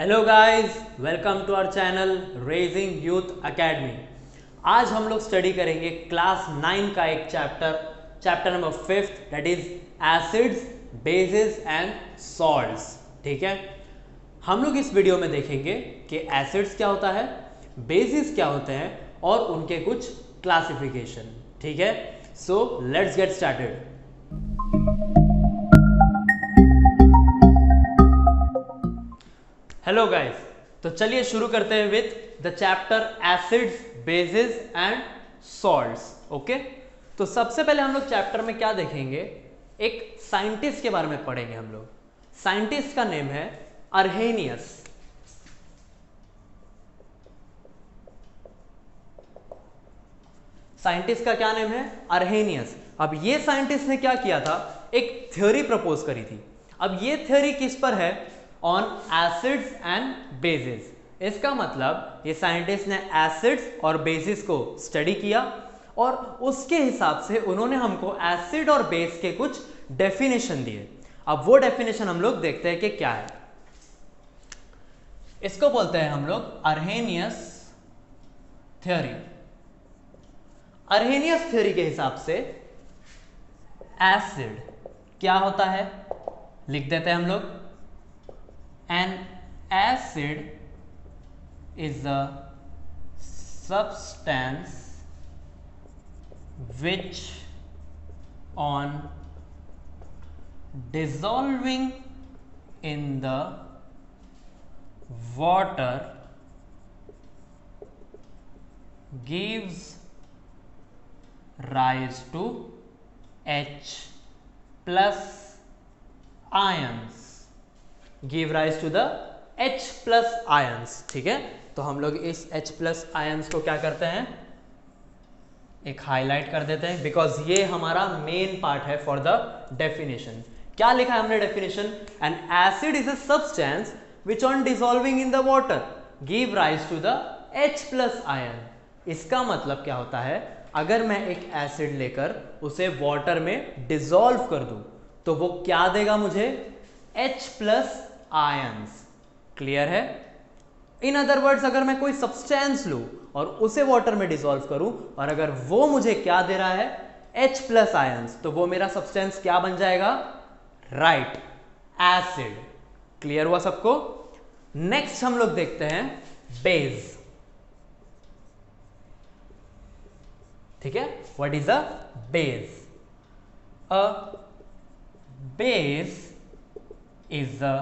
Hello guys, welcome to our channel raising youth academy. आज हम लोग स्टडी करेंगे क्लास 9 का एक chapter number 5, that is acids, bases and salts. ठीक है, हम लोग इस वीडियो में देखेंगे कि एसिड्स क्या होता है, बेसिस क्या होते हैं और उनके कुछ क्लासिफिकेशन। ठीक है, so let's get started. Hello guys, तो चलिए शुरू करते हैं with the chapter acids, bases and salts. Okay, तो सबसे पहले हम लोग चैप्टर में क्या देखेंगे, एक साइंटिस्ट के बारे में पढ़ेंगे हम लोग। साइंटिस्ट का नेम है अर्हेनियस। साइंटिस्ट का क्या नेम है? अर्हेनियस। अब ये साइंटिस्ट ने क्या किया था, एक थ्योरी प्रपोज करी थी। अब ये थ्योरी किस पर है? On acids and bases. इसका मतलब ये साइंटिस्ट ने एसिड्स और बेसिस को स्टडी किया और उसके हिसाब से उन्होंने हमको एसिड और बेस के कुछ डेफिनेशन दिए। अब वो डेफिनेशन हम लोग देखते हैं कि क्या है। इसको बोलते हैं हम लोग अर्हेनियस थ्योरी। अर्हेनियस थ्योरी के हिसाब से एसिड क्या होता है, लिख देते हैं हम लोग। N acid is a substance which on dissolving in the water gives rise to H plus ions, give rise to the H plus ions। ठीक है, तो हम लोग इस H plus ions को क्या करते हैं, एक हाईलाइट कर देते हैं, बिकॉज ये हमारा मेन पार्ट है फॉर द डेफिनेशन। क्या लिखा है हमने definition? An acid is a substance which on dissolving in the water give rise to the H plus ion. इसका मतलब क्या होता है, अगर मैं एक एसिड लेकर उसे वाटर में डिसॉल्व कर दूं तो वो क्या देगा मुझे? H plus ions. क्लियर है? इन अदर वर्ड्स, अगर मैं कोई सब्सटेंस लूं और उसे वाटर में डिसॉल्व करूं और अगर वो मुझे क्या दे रहा है? H प्लस आयंस, तो वो मेरा सब्सटेंस क्या बन जाएगा? Right, acid. क्लियर हुआ सबको? नेक्स्ट हम लोग देखते हैं बेस। ठीक है, what is a base? A base is a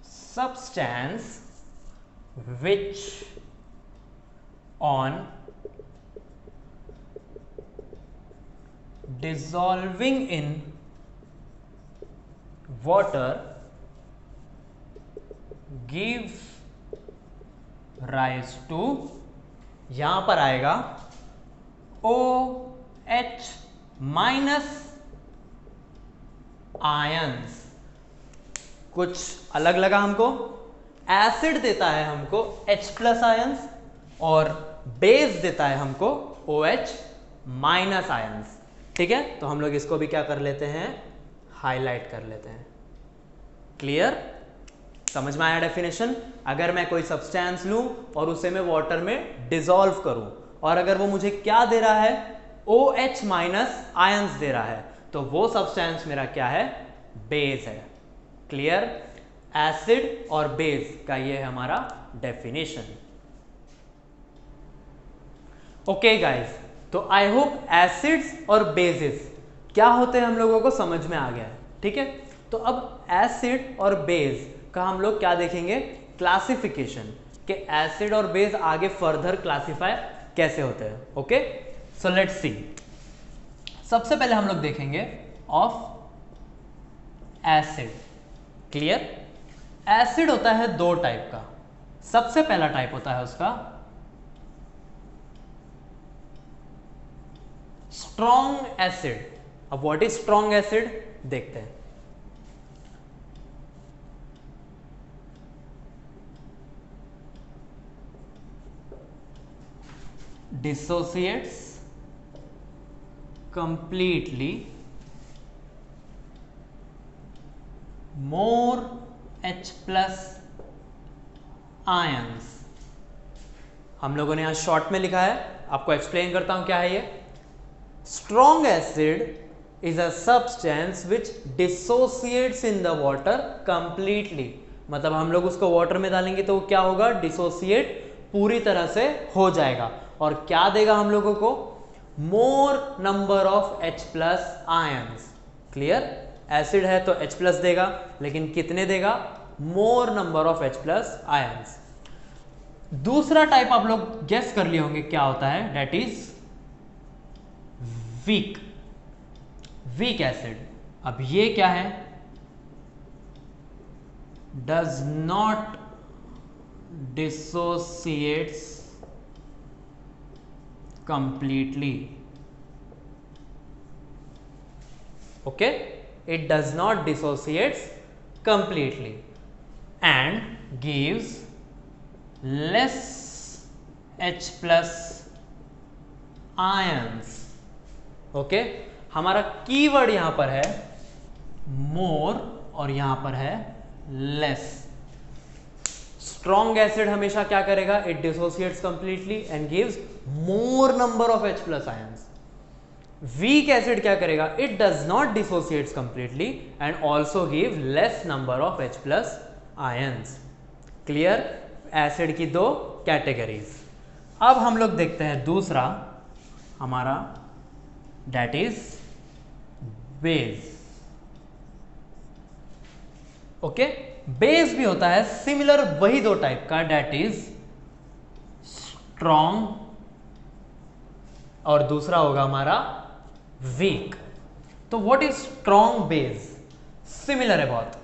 substance which on dissolving in water gives rise to, यहां पर आएगा OH माइनस आयंस। कुछ अलग लगा हमको, एसिड देता है हमको H प्लस आयंस और बेस देता है हमको OH माइनस आयंस। ठीक है, तो हम लोग इसको भी क्या कर लेते हैं, हाईलाइट कर लेते हैं। क्लियर? समझ में आया डेफिनेशन? अगर मैं कोई सब्सटेंस लूं और उसे मैं वाटर में डिसॉल्व करूं और अगर वो मुझे क्या दे रहा है? OH माइनस आयंस दे रहा है, तो वो सब्सटेंस मेरा क्या है? बेस है। क्लियर? एसिड और बेस का ये है हमारा डेफिनेशन। ओके गाइस, तो आई होप एसिड्स और बेसिस क्या होते हैं हम लोगों को समझ में आ गया है। ठीक है, तो अब एसिड और बेस का हम लोग क्या देखेंगे? क्लासिफिकेशन, कि एसिड और बेस आगे फर्दर क्लासिफाई कैसे होते हैं। Okay, so let's see. सबसे पहले हम लोग देखेंगे ऑफ एसिड। क्लियर? एसिड होता है दो टाइप का। सबसे पहला टाइप होता है उसका स्ट्रॉन्ग एसिड। अब व्हाट इज स्ट्रॉन्ग एसिड देखते हैं। Dissociates completely more H plus ions. हम लोगों ने यहां शॉर्ट में लिखा है, आपको एक्सप्लेन करता हूं क्या है ये। Strong acid is a substance which dissociates in the water completely. मतलब हम लोग उसको वाटर में डालेंगे तो क्या होगा, डिसोसिएट पूरी तरह से हो जाएगा। और क्या देगा हम लोगों को, मोर number of H plus ions. Clear, acid है तो H प्लस देगा, लेकिन कितने देगा, मोर number of H plus ions. दूसरा टाइप आप लोग गेस कर लिए होंगे क्या होता है, that is weak, weak acid. अब ये क्या है, does not dissociates completely. Okay, it does not dissociates completely and gives less H plus ions. Okay, हमारा कीवर्ड यहां पर है मोर और यहां पर है लेस। स्ट्रॉन्ग एसिड हमेशा क्या करेगा, it dissociates completely and gives more number of H plus ions. Weak acid क्या करेगा, it does not dissociates completely and also give less number of H plus ions. Clear, acid की दो categories. अब हम लोग देखते हैं दूसरा हमारा, that is base. Okay, base भी होता है सिमिलर वही दो टाइप का, दैट इज स्ट्रॉन्ग और दूसरा होगा हमारा वीक। तो what is strong base, similar है बहुत।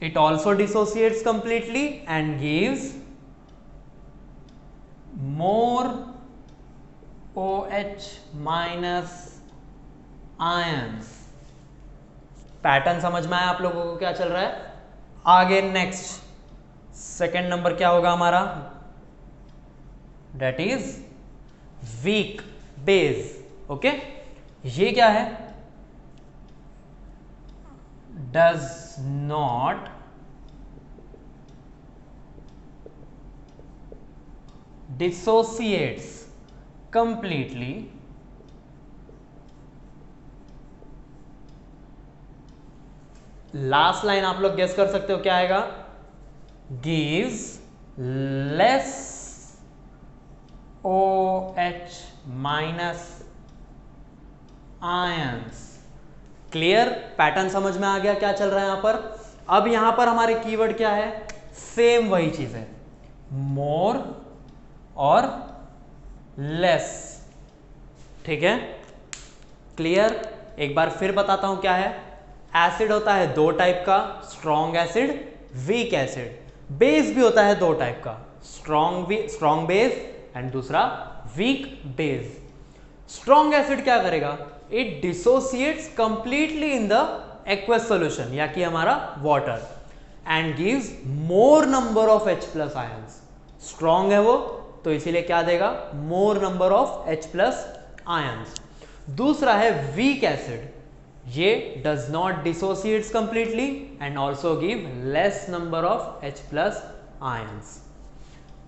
It also dissociates completely and gives more OH minus ions. Pattern समझ में आया आप लोगों को क्या चल रहा है। आगे नेक्स्ट सेकेंड नंबर क्या होगा हमारा, that is weak base. Okay, ये क्या है, does not dissociates completely last line आप लोग गेस कर सकते हो क्या आएगा, gives less OH minus ions। Clear, pattern समझ में आ गया क्या चल रहा है यहां पर। अब यहां पर हमारे कीवर्ड क्या है, सेम वही चीज है, मोर और लेस। ठीक है, क्लियर, एक बार फिर बताता हूं क्या है। एसिड होता है दो टाइप का, strong acid, weak acid. Base भी होता है दो टाइप का, स्ट्रॉन्ग बेस एंड दूसरा वीक बेस। स्ट्रॉन्ग एसिड क्या करेगा, it dissociates completely in the aqueous solution या कि हमारा water and gives more number of H plus ions. Strong है वो तो इसीलिए क्या देगा, मोर number of H plus ions. दूसरा है वीक एसिड, ये does not dissociates completely and also give less number of H plus ions.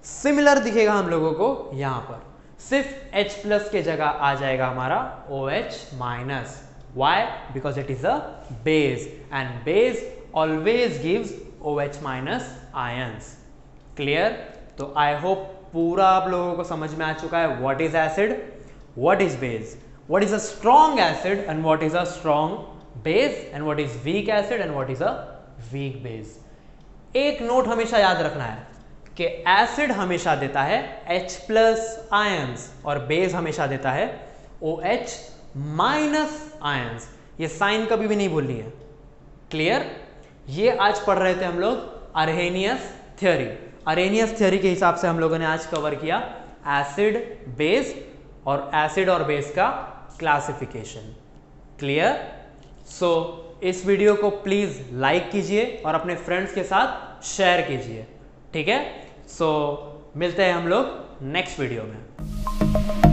Similar दिखेगा हम लोगों को यहां पर, सिर्फ H प्लस के जगह आ जाएगा हमारा OH minus. Why, because it is a base and base always gives OH minus ions. Clear, तो आई होप पूरा आप लोगों को समझ में आ चुका है what is acid, what is base, what is a strong acid and what is a strong base and what is weak acid and what is a weak base। एक नोट हमेशा याद रखना है कि एसिड हमेशा देता है H प्लस आयंस और बेस हमेशा देता है OH माइनस आयंस। ये साइन कभी भी नहीं भूलनी है। क्लियर, ये आज पढ़ रहे थे हम लोग अरहेनियस थ्योरी। अरहेनियस थ्योरी के हिसाब से हम लोगों ने आज कवर किया एसिड बेस और एसिड और बेस का क्लासिफिकेशन। क्लियर, सो इस वीडियो को प्लीज लाइक कीजिए और अपने फ्रेंड्स के साथ शेयर कीजिए। ठीक है, सो मिलते हैं हम लोग नेक्स्ट वीडियो में।